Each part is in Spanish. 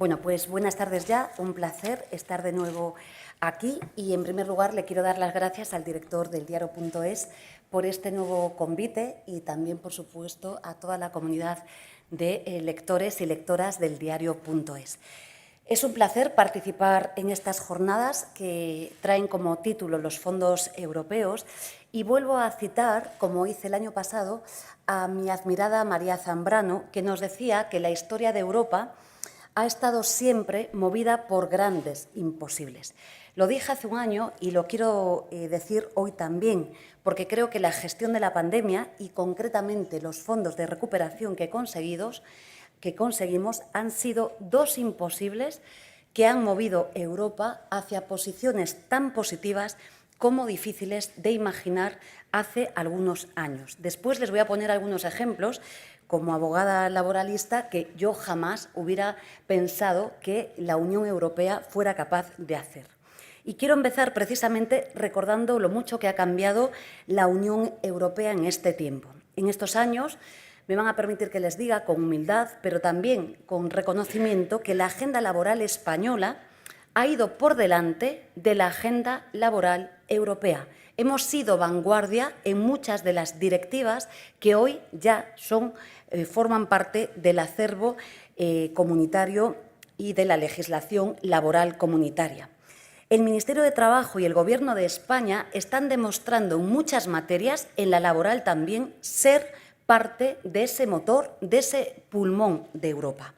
Bueno, pues buenas tardes ya, un placer estar de nuevo aquí y en primer lugar le quiero dar las gracias al director del diario.es por este nuevo convite y también, por supuesto, a toda la comunidad de lectores y lectoras del diario.es. Es un placer participar en estas jornadas que traen como título los fondos europeos y vuelvo a citar, como hice el año pasado, a mi admirada María Zambrano, que nos decía que la historia de Europa ha estado siempre movida por grandes imposibles. Lo dije hace un año y lo quiero decir hoy también, porque creo que la gestión de la pandemia y concretamente los fondos de recuperación que conseguimos han sido dos imposibles que han movido Europa hacia posiciones tan positivas como difíciles de imaginar hace algunos años. Después les voy a poner algunos ejemplos como abogada laboralista que yo jamás hubiera pensado que la Unión Europea fuera capaz de hacer. Y quiero empezar precisamente recordando lo mucho que ha cambiado la Unión Europea en este tiempo. En estos años me van a permitir que les diga con humildad, pero también con reconocimiento, que la agenda laboral española ha ido por delante de la agenda laboral europea. Hemos sido vanguardia en muchas de las directivas que hoy ya forman parte del acervo comunitario y de la legislación laboral comunitaria. El Ministerio de Trabajo y el Gobierno de España están demostrando en muchas materias, en la laboral también, ser parte de ese motor, de ese pulmón de Europa.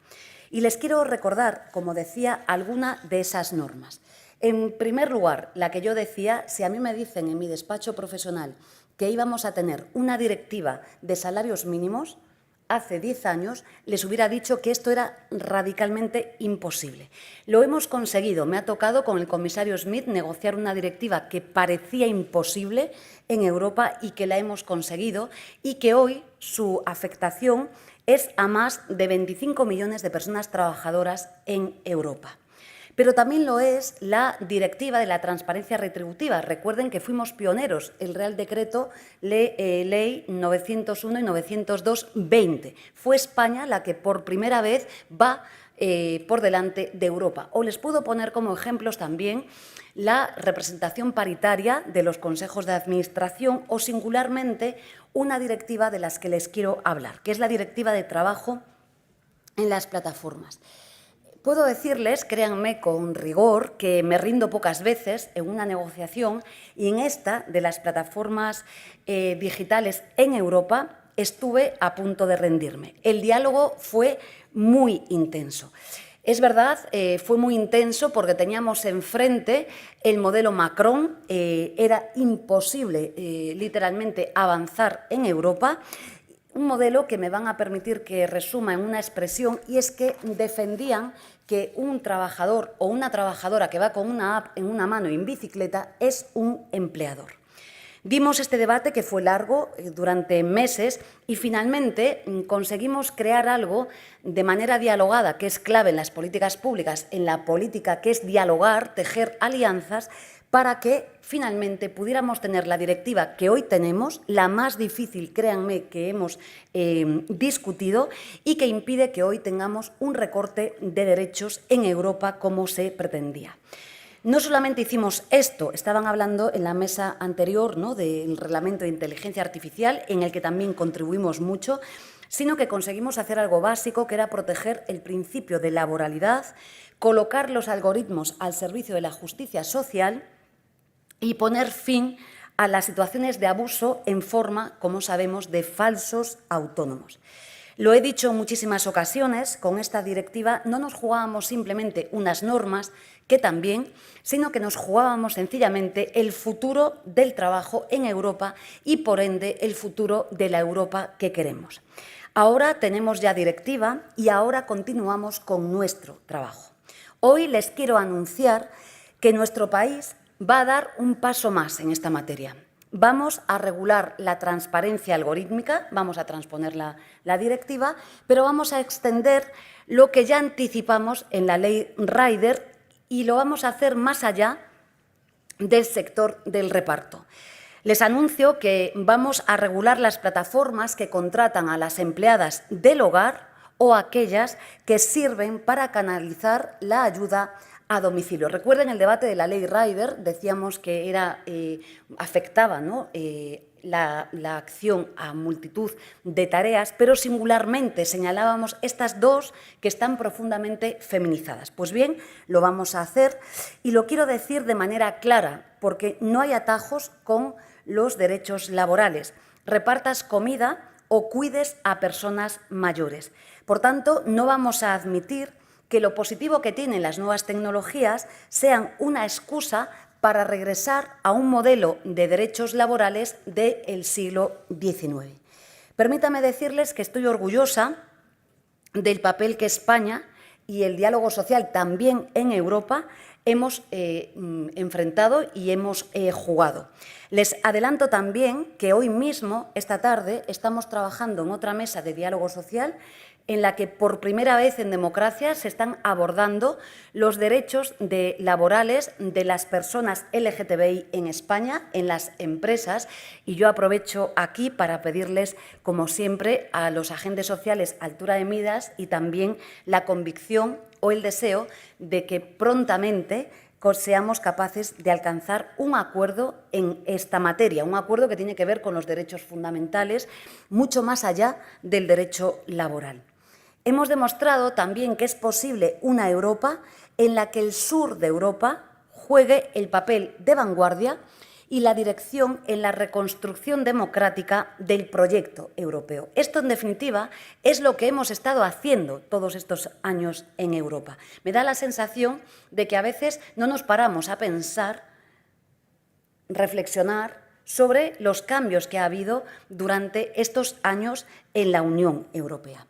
Y les quiero recordar, como decía, alguna de esas normas. En primer lugar, la que yo decía, si a mí me dicen en mi despacho profesional que íbamos a tener una directiva de salarios mínimos, hace 10 años les hubiera dicho que esto era radicalmente imposible. Lo hemos conseguido. Me ha tocado con el comisario Schmit negociar una directiva que parecía imposible en Europa y que la hemos conseguido y que hoy su afectación es a más de 25 millones de personas trabajadoras en Europa. Pero también lo es la Directiva de la Transparencia Retributiva. Recuerden que fuimos pioneros, el Real Decreto Ley 901 y 902-20. Fue España la que por primera vez va por delante de Europa. O les puedo poner como ejemplos también la representación paritaria de los consejos de administración o singularmente una directiva de las que les quiero hablar, que es la Directiva de Trabajo en las plataformas. Puedo decirles, créanme con rigor, que me rindo pocas veces en una negociación y en esta de las plataformas digitales en Europa estuve a punto de rendirme. El diálogo fue muy intenso. Es verdad, fue muy intenso porque teníamos enfrente el modelo Macron, era imposible literalmente avanzar en Europa. Un modelo que me van a permitir que resuma en una expresión y es que defendían que un trabajador o una trabajadora que va con una app en una mano y en bicicleta es un empleador. Dimos este debate que fue largo durante meses y finalmente conseguimos crear algo de manera dialogada, que es clave en las políticas públicas, en la política que es dialogar, tejer alianzas, para que finalmente pudiéramos tener la directiva que hoy tenemos, la más difícil, créanme, que hemos discutido y que impide que hoy tengamos un recorte de derechos en Europa como se pretendía. No solamente hicimos esto, estaban hablando en la mesa anterior, ¿no?, del reglamento de inteligencia artificial, en el que también contribuimos mucho, sino que conseguimos hacer algo básico, que era proteger el principio de laboralidad, colocar los algoritmos al servicio de la justicia social y poner fin a las situaciones de abuso en forma, como sabemos, de falsos autónomos. Lo he dicho en muchísimas ocasiones, con esta directiva no nos jugábamos simplemente unas normas, que también, sino que nos jugábamos sencillamente el futuro del trabajo en Europa y, por ende, el futuro de la Europa que queremos. Ahora tenemos ya directiva y ahora continuamos con nuestro trabajo. Hoy les quiero anunciar que nuestro país va a dar un paso más en esta materia. Vamos a regular la transparencia algorítmica, vamos a transponer la directiva, pero vamos a extender lo que ya anticipamos en la ley Rider y lo vamos a hacer más allá del sector del reparto. Les anuncio que vamos a regular las plataformas que contratan a las empleadas del hogar o aquellas que sirven para canalizar la ayuda a domicilio. Recuerden el debate de la ley Rider, decíamos que afectaba, ¿no?, la acción a multitud de tareas, pero singularmente señalábamos estas dos que están profundamente feminizadas. Pues bien, lo vamos a hacer y lo quiero decir de manera clara, porque no hay atajos con los derechos laborales. Repartas comida o cuides a personas mayores. Por tanto, no vamos a admitir que lo positivo que tienen las nuevas tecnologías sean una excusa para regresar a un modelo de derechos laborales del siglo XIX. Permítame decirles que estoy orgullosa del papel que España y el diálogo social también en Europa hemos enfrentado y hemos jugado. Les adelanto también que hoy mismo, esta tarde, estamos trabajando en otra mesa de diálogo social en la que por primera vez en democracia se están abordando los derechos laborales de las personas LGTBI en España, en las empresas, y yo aprovecho aquí para pedirles, como siempre, a los agentes sociales altura de miras y también la convicción o el deseo de que prontamente seamos capaces de alcanzar un acuerdo en esta materia, un acuerdo que tiene que ver con los derechos fundamentales, mucho más allá del derecho laboral. Hemos demostrado también que es posible una Europa en la que el sur de Europa juegue el papel de vanguardia y la dirección en la reconstrucción democrática del proyecto europeo. Esto, en definitiva, es lo que hemos estado haciendo todos estos años en Europa. Me da la sensación de que a veces no nos paramos a pensar, reflexionar sobre los cambios que ha habido durante estos años en la Unión Europea.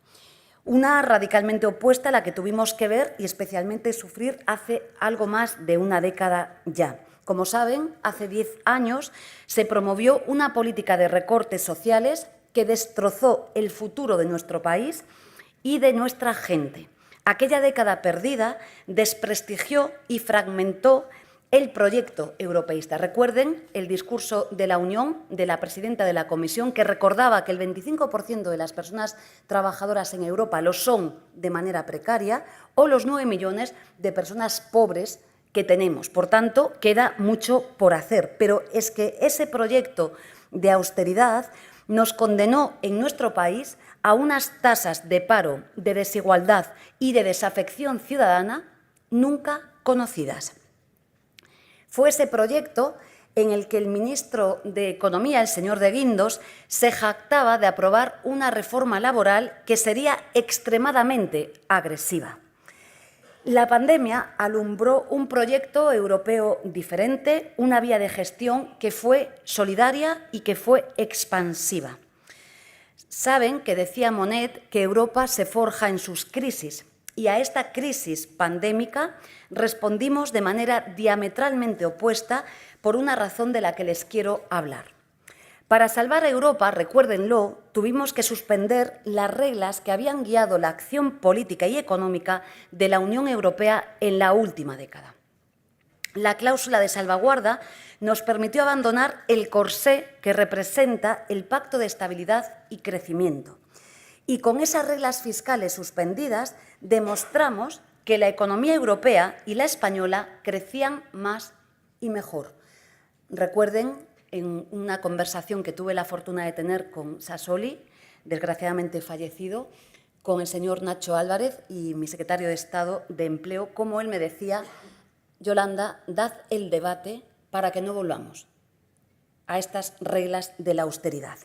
Una radicalmente opuesta a la que tuvimos que ver y especialmente sufrir hace algo más de una década ya. Como saben, hace 10 años se promovió una política de recortes sociales que destrozó el futuro de nuestro país y de nuestra gente. Aquella década perdida desprestigió y fragmentó el proyecto europeísta. Recuerden el discurso de la Unión, de la presidenta de la Comisión, que recordaba que el 25% de las personas trabajadoras en Europa lo son de manera precaria, o los 9 millones de personas pobres que tenemos. Por tanto, queda mucho por hacer. Pero es que ese proyecto de austeridad nos condenó en nuestro país a unas tasas de paro, de desigualdad y de desafección ciudadana nunca conocidas. Fue ese proyecto en el que el ministro de Economía, el señor de Guindos, se jactaba de aprobar una reforma laboral que sería extremadamente agresiva. La pandemia alumbró un proyecto europeo diferente, una vía de gestión que fue solidaria y que fue expansiva. Saben que decía Monnet que Europa se forja en sus crisis. Y a esta crisis pandémica respondimos de manera diametralmente opuesta por una razón de la que les quiero hablar. Para salvar a Europa, recuérdenlo, tuvimos que suspender las reglas que habían guiado la acción política y económica de la Unión Europea en la última década. La cláusula de salvaguarda nos permitió abandonar el corsé que representa el Pacto de Estabilidad y Crecimiento. Y con esas reglas fiscales suspendidas demostramos que la economía europea y la española crecían más y mejor. Recuerden, en una conversación que tuve la fortuna de tener con Sassoli, desgraciadamente fallecido, con el señor Nacho Álvarez y mi secretario de Estado de Empleo, como él me decía: Yolanda, dad el debate para que no volvamos a estas reglas de la austeridad.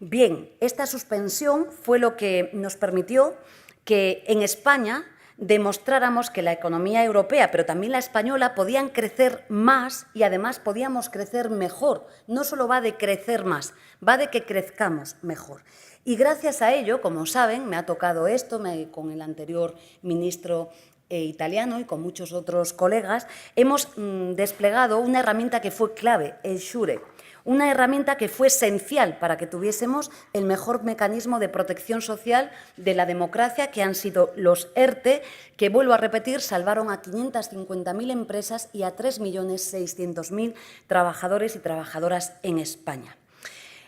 Bien, esta suspensión fue lo que nos permitió que en España demostráramos que la economía europea, pero también la española, podían crecer más y además podíamos crecer mejor. No solo va de crecer más, va de que crezcamos mejor. Y gracias a ello, como saben, me ha tocado esto con el anterior ministro italiano y con muchos otros colegas, hemos desplegado una herramienta que fue clave, el SURE. Una herramienta que fue esencial para que tuviésemos el mejor mecanismo de protección social de la democracia, que han sido los ERTE, que, vuelvo a repetir, salvaron a 550.000 empresas y a 3.600.000 trabajadores y trabajadoras en España.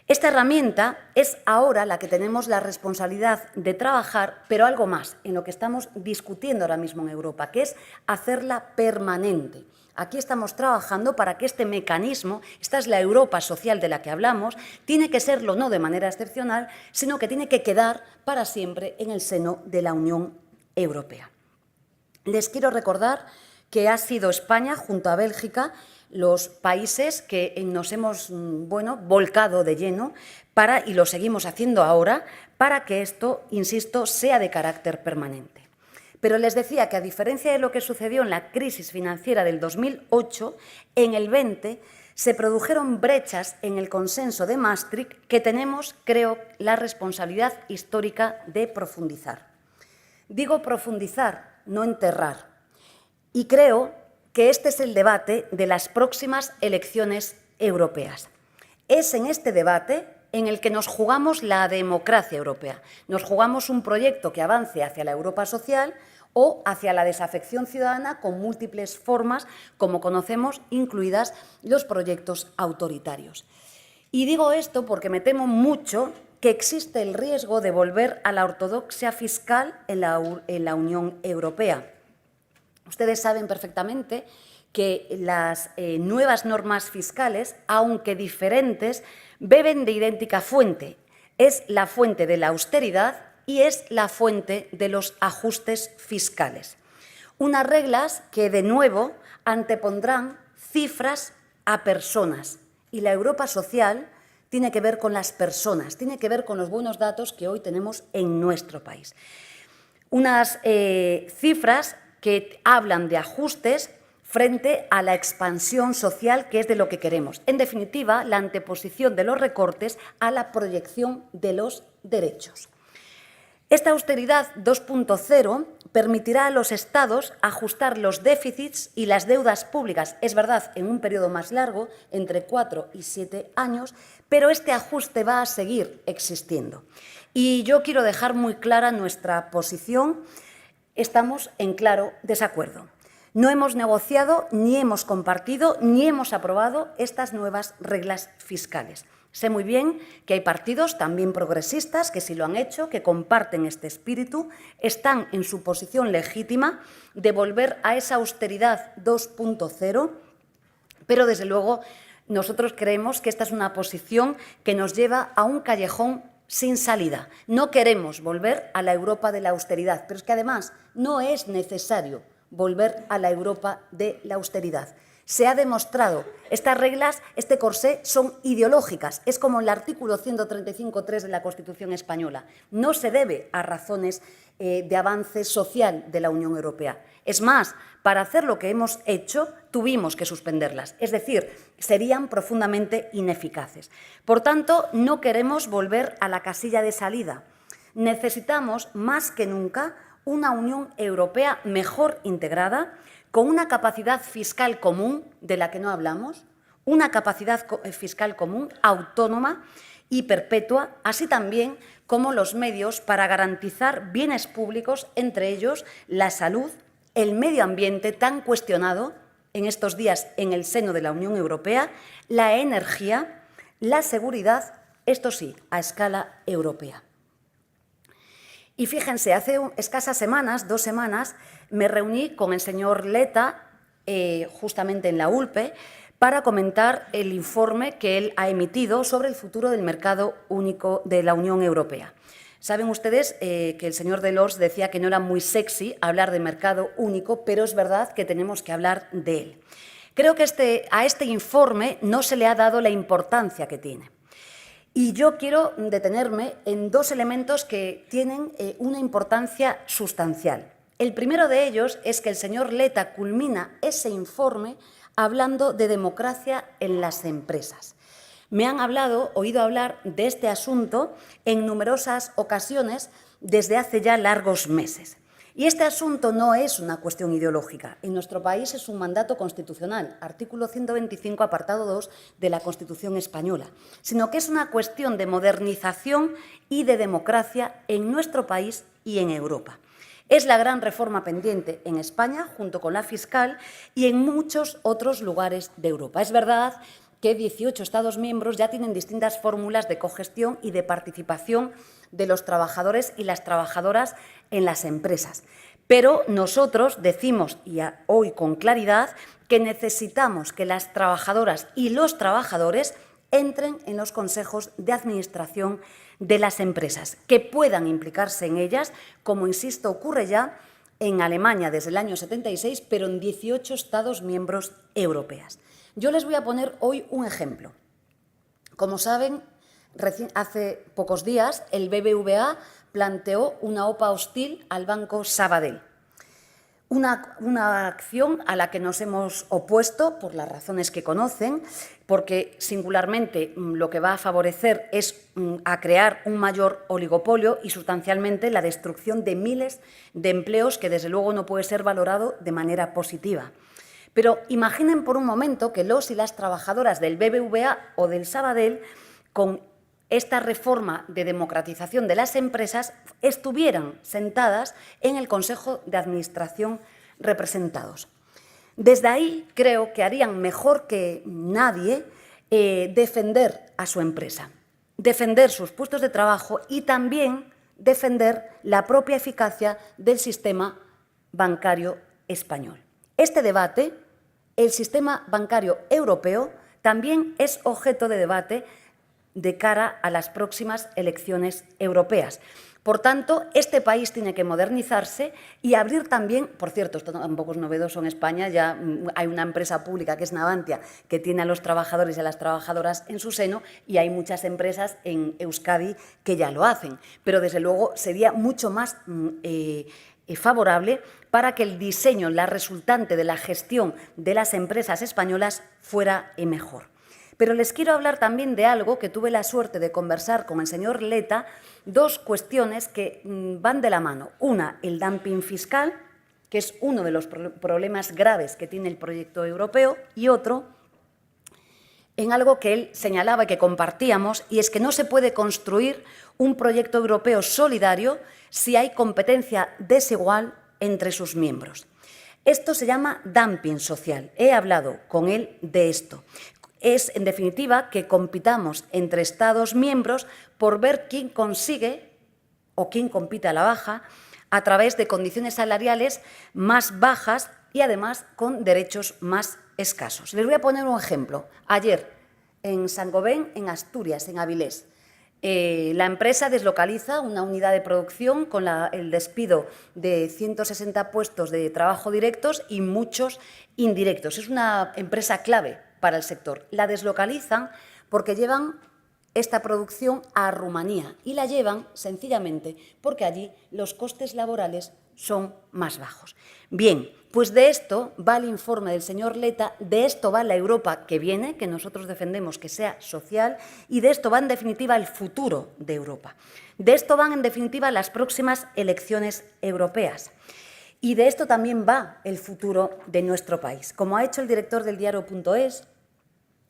Esta herramienta es ahora la que tenemos la responsabilidad de trabajar, pero algo más, en lo que estamos discutiendo ahora mismo en Europa, que es hacerla permanente. Aquí estamos trabajando para que este mecanismo, esta es la Europa social de la que hablamos, tiene que serlo no de manera excepcional, sino que tiene que quedar para siempre en el seno de la Unión Europea. Les quiero recordar que ha sido España, junto a Bélgica, los países que nos hemos volcado de lleno y lo seguimos haciendo ahora, para que esto, insisto, sea de carácter permanente. Pero les decía que, a diferencia de lo que sucedió en la crisis financiera del 2008, en el 20 se produjeron brechas en el consenso de Maastricht que tenemos, creo, la responsabilidad histórica de profundizar. Digo profundizar, no enterrar. Y creo que este es el debate de las próximas elecciones europeas. Es en este debate en el que nos jugamos la democracia europea. Nos jugamos un proyecto que avance hacia la Europa social o hacia la desafección ciudadana con múltiples formas, como conocemos, incluidas los proyectos autoritarios. Y digo esto porque me temo mucho que existe el riesgo de volver a la ortodoxia fiscal en la Unión Europea. Ustedes saben perfectamente que las nuevas normas fiscales, aunque diferentes, beben de idéntica fuente. Es la fuente de la austeridad y es la fuente de los ajustes fiscales. Unas reglas que, de nuevo, antepondrán cifras a personas. Y la Europa social tiene que ver con las personas, tiene que ver con los buenos datos que hoy tenemos en nuestro país. Unas cifras que hablan de ajustes frente a la expansión social, que es de lo que queremos. En definitiva, la anteposición de los recortes a la proyección de los derechos. Esta austeridad 2.0 permitirá a los Estados ajustar los déficits y las deudas públicas, es verdad, en un periodo más largo, entre 4 y 7 años, pero este ajuste va a seguir existiendo. Y yo quiero dejar muy clara nuestra posición. Estamos en claro desacuerdo. No hemos negociado, ni hemos compartido, ni hemos aprobado estas nuevas reglas fiscales. Sé muy bien que hay partidos también progresistas que sí lo han hecho, que comparten este espíritu, están en su posición legítima de volver a esa austeridad 2.0, pero desde luego nosotros creemos que esta es una posición que nos lleva a un callejón sin salida. No queremos volver a la Europa de la austeridad, pero es que además no es necesario volver a la Europa de la austeridad. Se ha demostrado, estas reglas, este corsé, son ideológicas. Es como el artículo 135.3 de la Constitución española. No se debe a razones de avance social de la Unión Europea. Es más, para hacer lo que hemos hecho, tuvimos que suspenderlas. Es decir, serían profundamente ineficaces. Por tanto, no queremos volver a la casilla de salida. Necesitamos, más que nunca, una Unión Europea mejor integrada, con una capacidad fiscal común, de la que no hablamos, una capacidad fiscal común, autónoma y perpetua, así también como los medios para garantizar bienes públicos, entre ellos la salud, el medio ambiente tan cuestionado en estos días en el seno de la Unión Europea, la energía, la seguridad, esto sí, a escala europea. Y fíjense, hace escasas semanas, 2 semanas, me reuní con el señor Letta, justamente en la ULPE, para comentar el informe que él ha emitido sobre el futuro del mercado único de la Unión Europea. Saben ustedes que el señor Delors decía que no era muy sexy hablar de mercado único, pero es verdad que tenemos que hablar de él. Creo que a este informe no se le ha dado la importancia que tiene. Y yo quiero detenerme en 2 elementos que tienen una importancia sustancial. El primero de ellos es que el señor Letta culmina ese informe hablando de democracia en las empresas. Me han oído hablar de este asunto en numerosas ocasiones desde hace ya largos meses. Y este asunto no es una cuestión ideológica. En nuestro país es un mandato constitucional, artículo 125, apartado 2 de la Constitución española, sino que es una cuestión de modernización y de democracia en nuestro país y en Europa. Es la gran reforma pendiente en España, junto con la fiscal, y en muchos otros lugares de Europa. Es verdad que 18 Estados miembros ya tienen distintas fórmulas de cogestión y de participación de los trabajadores y las trabajadoras en las empresas. Pero nosotros decimos, y hoy con claridad, que necesitamos que las trabajadoras y los trabajadores entren en los consejos de administración de las empresas, que puedan implicarse en ellas, como, insisto, ocurre ya en Alemania desde el año 76, pero en 18 Estados miembros europeos. Yo les voy a poner hoy un ejemplo. Como saben, hace pocos días el BBVA planteó una OPA hostil al Banco Sabadell. Una acción a la que nos hemos opuesto por las razones que conocen, porque singularmente lo que va a favorecer es a crear un mayor oligopolio y sustancialmente la destrucción de miles de empleos que desde luego no puede ser valorado de manera positiva. Pero imaginen por un momento que los y las trabajadoras del BBVA o del Sabadell, con esta reforma de democratización de las empresas, estuvieran sentadas en el Consejo de Administración representados. Desde ahí creo que harían mejor que nadie defender a su empresa, defender sus puestos de trabajo y también defender la propia eficacia del sistema bancario español. Este debate, el sistema bancario europeo, también es objeto de debate de cara a las próximas elecciones europeas. Por tanto, este país tiene que modernizarse y abrir también, por cierto, esto tampoco es novedoso en España, ya hay una empresa pública que es Navantia, que tiene a los trabajadores y a las trabajadoras en su seno, y hay muchas empresas en Euskadi que ya lo hacen. Pero, desde luego, sería mucho más favorable para que el diseño, la resultante de la gestión de las empresas españolas fuera mejor. Pero les quiero hablar también de algo que tuve la suerte de conversar con el señor Letta, dos cuestiones que van de la mano. Una, el dumping fiscal, que es uno de los problemas graves que tiene el proyecto europeo, y otro, en algo que él señalaba y que compartíamos, y es que no se puede construir un proyecto europeo solidario si hay competencia desigual entre sus miembros. Esto se llama dumping social. He hablado con él de esto. Es, en definitiva, que compitamos entre Estados miembros por ver quién consigue o quién compite a la baja a través de condiciones salariales más bajas y, además, con derechos más escasos. Les voy a poner un ejemplo. Ayer, en Saint-Gobain, en Asturias, en Avilés, la empresa deslocaliza una unidad de producción con el despido de 160 puestos de trabajo directos y muchos indirectos. Es una empresa clave para el sector. La deslocalizan porque llevan esta producción a Rumanía y la llevan sencillamente porque allí los costes laborales son más bajos. Bien, pues de esto va el informe del señor Letta, de esto va la Europa que viene, que nosotros defendemos que sea social, y de esto va en definitiva el futuro de Europa. De esto van en definitiva las próximas elecciones europeas. Y de esto también va el futuro de nuestro país. Como ha hecho el director del diario.es,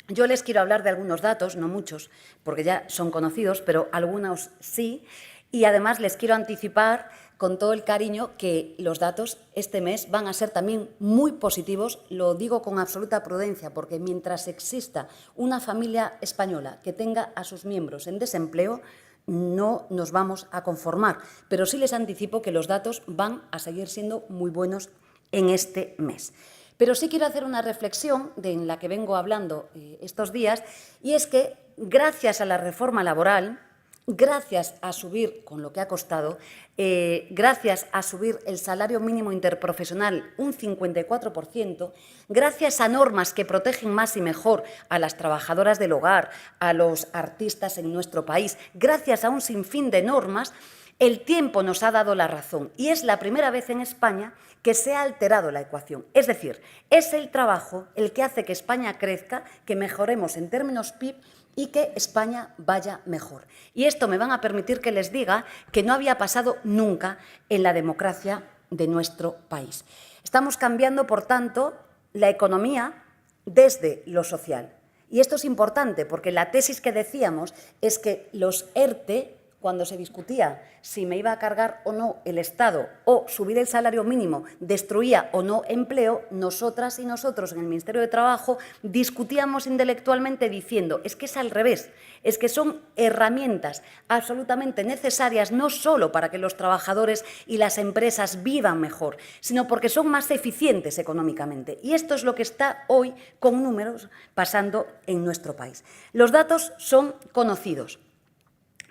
yo les quiero hablar de algunos datos, no muchos, porque ya son conocidos, pero algunos sí, y además les quiero anticipar con todo el cariño que los datos este mes van a ser también muy positivos. Lo digo con absoluta prudencia, porque mientras exista una familia española que tenga a sus miembros en desempleo, no nos vamos a conformar. Pero sí les anticipo que los datos van a seguir siendo muy buenos en este mes. Pero sí quiero hacer una reflexión en la que vengo hablando estos días, y es que gracias a la reforma laboral, gracias a subir, con lo que ha costado, gracias a subir el salario mínimo interprofesional un 54%, gracias a normas que protegen más y mejor a las trabajadoras del hogar, a los artistas en nuestro país, gracias a un sinfín de normas, el tiempo nos ha dado la razón y es la primera vez en España que se ha alterado la ecuación. Es decir, es el trabajo el que hace que España crezca, que mejoremos en términos PIB y que España vaya mejor. Y esto me van a permitir que les diga que no había pasado nunca en la democracia de nuestro país. Estamos cambiando, por tanto, la economía desde lo social. Y esto es importante porque la tesis que decíamos es que los ERTE cuando se discutía si me iba a cargar o no el Estado o subir el salario mínimo destruía o no empleo, nosotras y nosotros en el Ministerio de Trabajo discutíamos intelectualmente diciendo es que es al revés, es que son herramientas absolutamente necesarias no solo para que los trabajadores y las empresas vivan mejor, sino porque son más eficientes económicamente. Y esto es lo que está hoy con números pasando en nuestro país. Los datos son conocidos.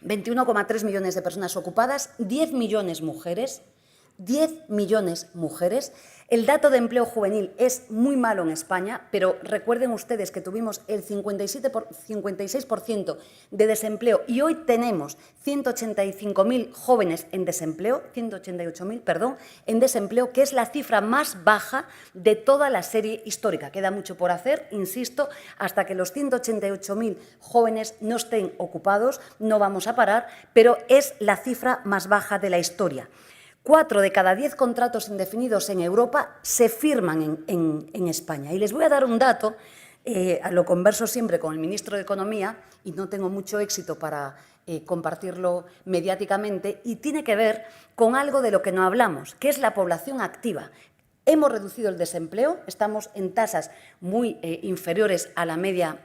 21,3 millones de personas ocupadas, 10 millones mujeres. 10 millones mujeres. El dato de empleo juvenil es muy malo en España, pero recuerden ustedes que tuvimos el 56% de desempleo y hoy tenemos 185.000 jóvenes en desempleo, 188.000, perdón, en desempleo, que es la cifra más baja de toda la serie histórica. Queda mucho por hacer, insisto, hasta que los 188.000 jóvenes no estén ocupados, no vamos a parar, pero es la cifra más baja de la historia. 4 de cada 10 contratos indefinidos en Europa se firman en España. Y les voy a dar un dato, lo converso siempre con el ministro de Economía y no tengo mucho éxito para compartirlo mediáticamente, y tiene que ver con algo de lo que no hablamos, que es la población activa. Hemos reducido el desempleo, estamos en tasas muy inferiores a la media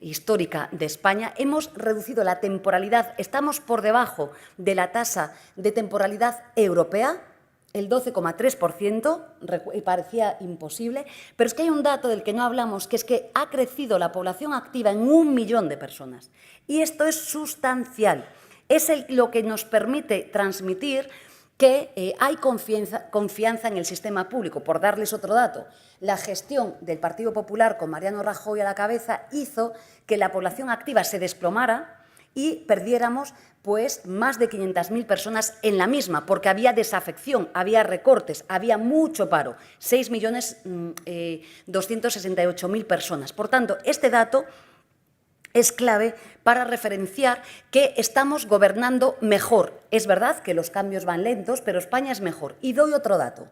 histórica de España. Hemos reducido la temporalidad, estamos por debajo de la tasa de temporalidad europea, el 12,3%, y parecía imposible, pero es que hay un dato del que no hablamos, que es que ha crecido la población activa en 1 millón de personas. Y esto es sustancial, es lo que nos permite transmitir que hay confianza en el sistema público. Por darles otro dato, la gestión del Partido Popular con Mariano Rajoy a la cabeza hizo que la población activa se desplomara y perdiéramos pues más de 500.000 personas en la misma, porque había desafección, había recortes, había mucho paro, 6.268.000 personas. Por tanto, este dato es clave para referenciar que estamos gobernando mejor. Es verdad que los cambios van lentos, pero España es mejor. Y doy otro dato.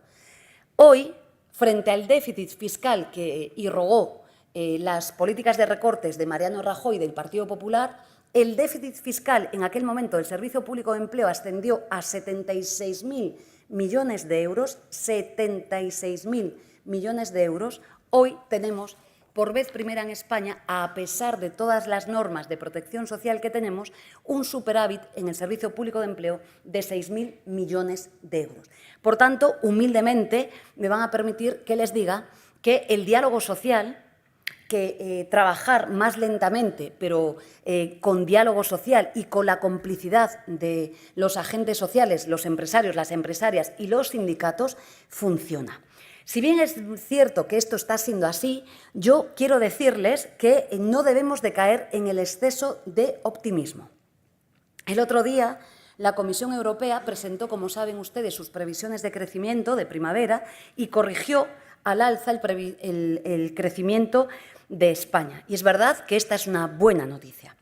Hoy, frente al déficit fiscal que irrogó las políticas de recortes de Mariano Rajoy y del Partido Popular, el déficit fiscal en aquel momento del Servicio Público de Empleo ascendió a 76.000 millones de euros, 76.000 millones de euros. Hoy tenemos, por vez primera en España, a pesar de todas las normas de protección social que tenemos, un superávit en el Servicio Público de Empleo de 6.000 millones de euros. Por tanto, humildemente, me van a permitir que les diga que el diálogo social, que trabajar más lentamente, pero con diálogo social y con la complicidad de los agentes sociales, los empresarios, las empresarias y los sindicatos, funciona. Si bien es cierto que esto está siendo así, yo quiero decirles que no debemos de caer en el exceso de optimismo. El otro día, la Comisión Europea presentó, como saben ustedes, sus previsiones de crecimiento de primavera y corrigió al alza el crecimiento de España. Y es verdad que esta es una buena noticia.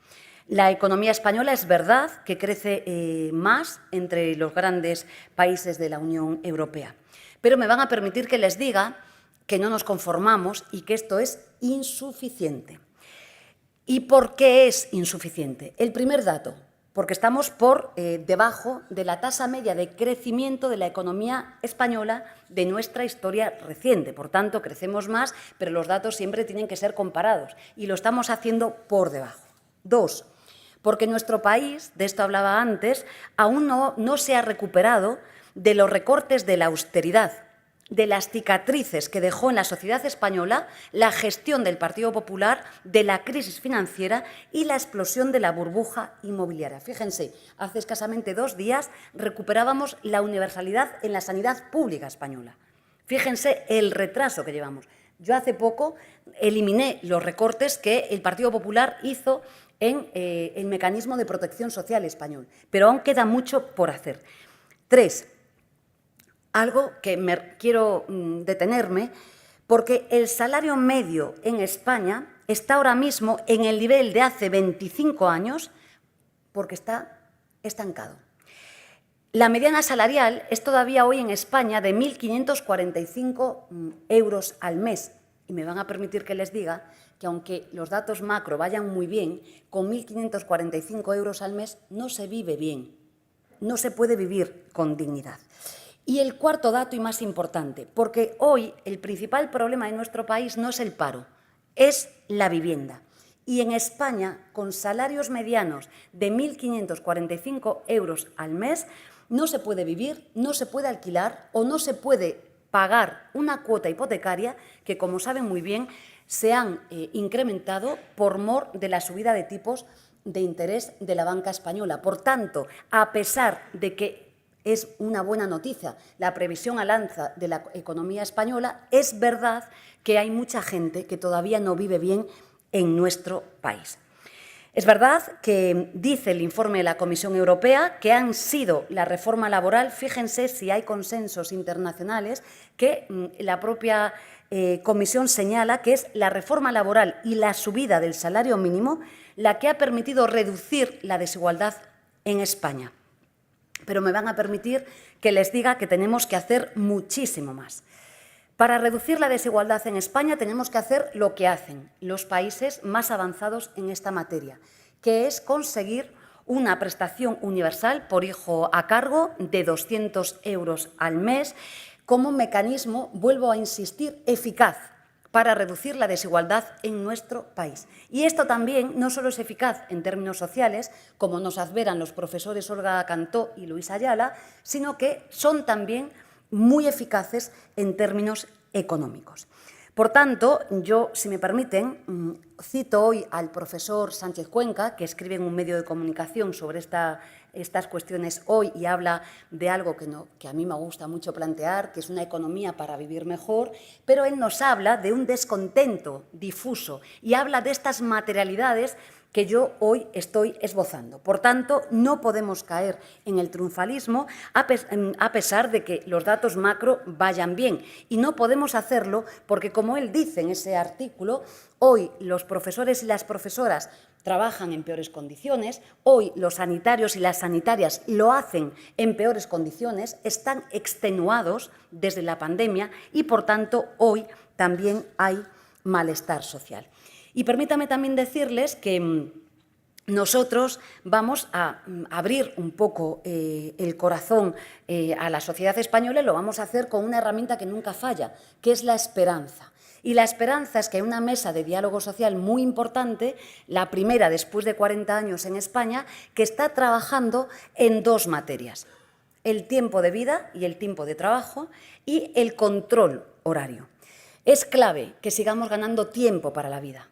La economía española es verdad que crece más entre los grandes países de la Unión Europea. Pero me van a permitir que les diga que no nos conformamos y que esto es insuficiente. ¿Y por qué es insuficiente? El primer dato, porque estamos por debajo de la tasa media de crecimiento de la economía española de nuestra historia reciente. Por tanto, crecemos más, pero los datos siempre tienen que ser comparados y lo estamos haciendo por debajo. 2, porque nuestro país, de esto hablaba antes, aún no se ha recuperado de los recortes de la austeridad, de las cicatrices que dejó en la sociedad española la gestión del Partido Popular, de la crisis financiera y la explosión de la burbuja inmobiliaria. Fíjense, hace escasamente 2 días recuperábamos la universalidad en la sanidad pública española. Fíjense el retraso que llevamos. Yo hace poco eliminé los recortes que el Partido Popular hizo en el mecanismo de protección social español, pero aún queda mucho por hacer. 3, algo que quiero detenerme, porque el salario medio en España está ahora mismo en el nivel de hace 25 años porque está estancado. La mediana salarial es todavía hoy en España de 1.545 euros al mes. Y me van a permitir que les diga que aunque los datos macro vayan muy bien, con 1.545 euros al mes no se vive bien, no se puede vivir con dignidad. Y el cuarto dato y más importante, porque hoy el principal problema de nuestro país no es el paro, es la vivienda. Y en España, con salarios medianos de 1.545 euros al mes, no se puede vivir, no se puede alquilar o no se puede pagar una cuota hipotecaria que, como saben muy bien, se han incrementado por mor de la subida de tipos de interés de la banca española. Por tanto, a pesar de que es una buena noticia la previsión al alza de la economía española, es verdad que hay mucha gente que todavía no vive bien en nuestro país. Es verdad que dice el informe de la Comisión Europea que han sido la reforma laboral, fíjense si hay consensos internacionales, que la propia Comisión señala que es la reforma laboral y la subida del salario mínimo la que ha permitido reducir la desigualdad en España. Pero me van a permitir que les diga que tenemos que hacer muchísimo más. Para reducir la desigualdad en España tenemos que hacer lo que hacen los países más avanzados en esta materia, que es conseguir una prestación universal por hijo a cargo de 200 euros al mes como mecanismo, vuelvo a insistir, eficaz para reducir la desigualdad en nuestro país. Y esto también no solo es eficaz en términos sociales, como nos adveran los profesores Olga Cantó y Luis Ayala, sino que son también muy eficaces en términos económicos. Por tanto, yo, si me permiten, cito hoy al profesor Sánchez Cuenca, que escribe en un medio de comunicación sobre estas cuestiones hoy y habla de algo que a mí me gusta mucho plantear, que es una economía para vivir mejor, pero él nos habla de un descontento difuso y habla de estas materialidades que yo hoy estoy esbozando. Por tanto, no podemos caer en el triunfalismo a pesar de que los datos macro vayan bien. Y no podemos hacerlo porque, como él dice en ese artículo, hoy los profesores y las profesoras trabajan en peores condiciones, hoy los sanitarios y las sanitarias lo hacen en peores condiciones, están extenuados desde la pandemia y, por tanto, hoy también hay malestar social. Y permítame también decirles que nosotros vamos a abrir un poco el corazón a la sociedad española y lo vamos a hacer con una herramienta que nunca falla, que es la esperanza. Y la esperanza es que hay una mesa de diálogo social muy importante, la primera después de 40 años en España, que está trabajando en dos materias: el tiempo de vida y el tiempo de trabajo y el control horario. Es clave que sigamos ganando tiempo para la vida.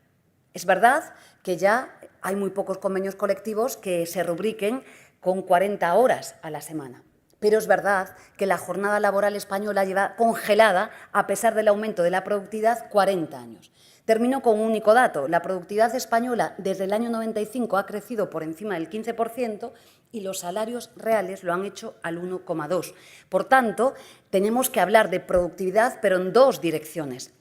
Es verdad que ya hay muy pocos convenios colectivos que se rubriquen con 40 horas a la semana, pero es verdad que la jornada laboral española lleva congelada, a pesar del aumento de la productividad, 40 años. Termino con un único dato: la productividad española desde el año 95 ha crecido por encima del 15% y los salarios reales lo han hecho al 1,2%. Por tanto, tenemos que hablar de productividad, pero en dos direcciones.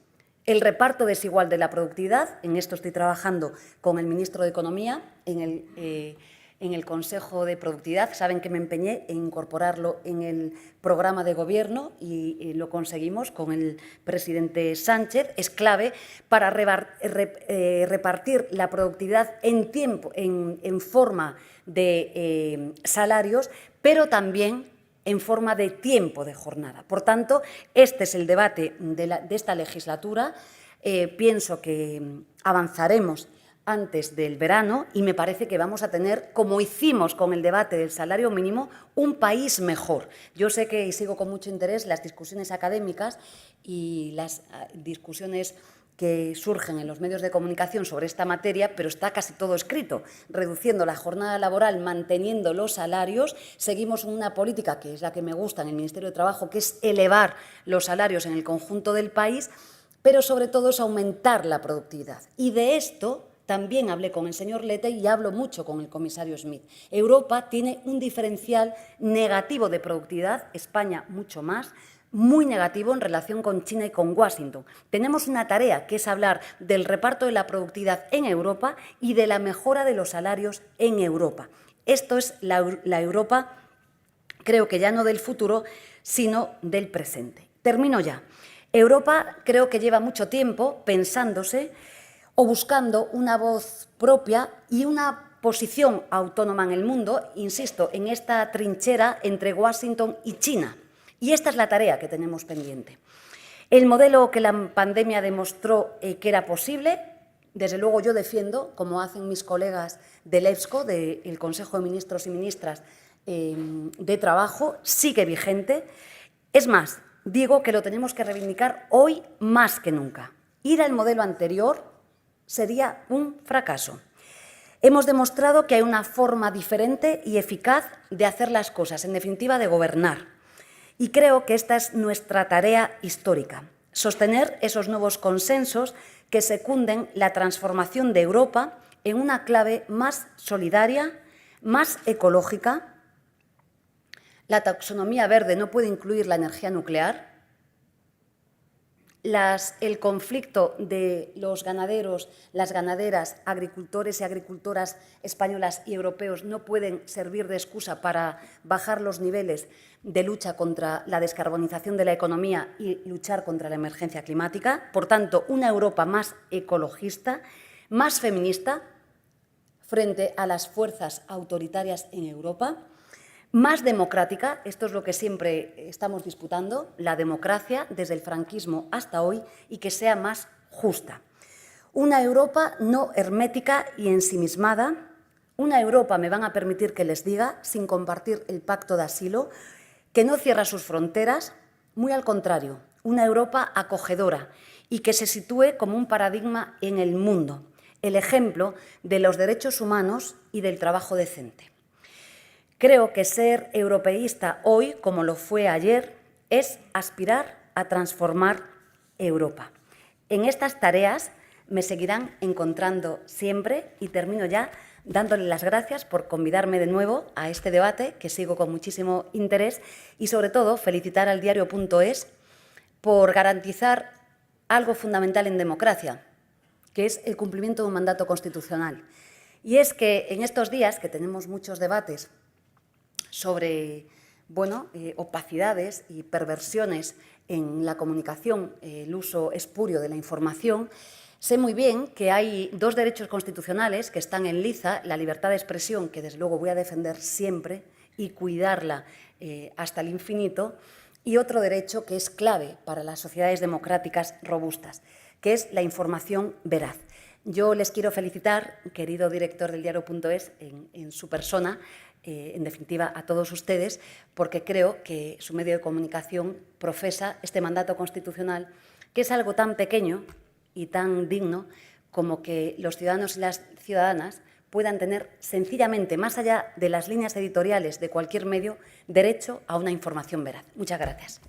El reparto desigual de la productividad, en esto estoy trabajando con el ministro de Economía en el Consejo de Productividad. Saben que me empeñé en incorporarlo en el programa de Gobierno y lo conseguimos con el presidente Sánchez. Es clave para repartir la productividad en tiempo, en forma de salarios, pero también en forma de tiempo de jornada. Por tanto, este es el debate de esta legislatura. Pienso que avanzaremos antes del verano y me parece que vamos a tener, como hicimos con el debate del salario mínimo, un país mejor. Yo sé que sigo con mucho interés las discusiones académicas y las discusiones que surgen en los medios de comunicación sobre esta materia, pero está casi todo escrito. Reduciendo la jornada laboral, manteniendo los salarios, seguimos una política que es la que me gusta en el Ministerio de Trabajo, que es elevar los salarios en el conjunto del país, pero sobre todo es aumentar la productividad. Y de esto también hablé con el señor Lete y hablo mucho con el comisario Schmidt. Europa tiene un diferencial negativo de productividad, España mucho más, muy negativo en relación con China y con Washington. Tenemos una tarea que es hablar del reparto de la productividad en Europa y de la mejora de los salarios en Europa. Esto es la Europa, creo que ya no del futuro, sino del presente. Termino ya. Europa creo que lleva mucho tiempo pensándose o buscando una voz propia y una posición autónoma en el mundo, insisto, en esta trinchera entre Washington y China. Y esta es la tarea que tenemos pendiente. El modelo que la pandemia demostró que era posible, desde luego yo defiendo, como hacen mis colegas del EPSCO, del Consejo de Ministros y Ministras de Trabajo, sigue vigente. Es más, digo que lo tenemos que reivindicar hoy más que nunca. Ir al modelo anterior sería un fracaso. Hemos demostrado que hay una forma diferente y eficaz de hacer las cosas, en definitiva, de gobernar. Y creo que esta es nuestra tarea histórica, sostener esos nuevos consensos que secunden la transformación de Europa en una clave más solidaria, más ecológica. La taxonomía verde no puede incluir la energía nuclear. El conflicto de los ganaderos, las ganaderas, agricultores y agricultoras españolas y europeos no pueden servir de excusa para bajar los niveles de lucha contra la descarbonización de la economía y luchar contra la emergencia climática. Por tanto, una Europa más ecologista, más feminista frente a las fuerzas autoritarias en Europa, más democrática, esto es lo que siempre estamos disputando, la democracia desde el franquismo hasta hoy, y que sea más justa. Una Europa no hermética y ensimismada, una Europa, me van a permitir que les diga, sin compartir el pacto de asilo, que no cierra sus fronteras, muy al contrario, una Europa acogedora y que se sitúe como un paradigma en el mundo, el ejemplo de los derechos humanos y del trabajo decente. Creo que ser europeísta hoy, como lo fue ayer, es aspirar a transformar Europa. En estas tareas me seguirán encontrando siempre y termino ya dándole las gracias por convidarme de nuevo a este debate, que sigo con muchísimo interés, y sobre todo felicitar al diario.es por garantizar algo fundamental en democracia, que es el cumplimiento de un mandato constitucional. Y es que en estos días, que tenemos muchos debates sobre opacidades y perversiones en la comunicación, el uso espurio de la información, sé muy bien que hay dos derechos constitucionales que están en liza, la libertad de expresión, que desde luego voy a defender siempre y cuidarla hasta el infinito, y otro derecho que es clave para las sociedades democráticas robustas, que es la información veraz. Yo les quiero felicitar, querido director del diario.es, en su persona, en definitiva a todos ustedes, porque creo que su medio de comunicación profesa este mandato constitucional, que es algo tan pequeño y tan digno como que los ciudadanos y las ciudadanas puedan tener sencillamente, más allá de las líneas editoriales de cualquier medio, derecho a una información veraz. Muchas gracias.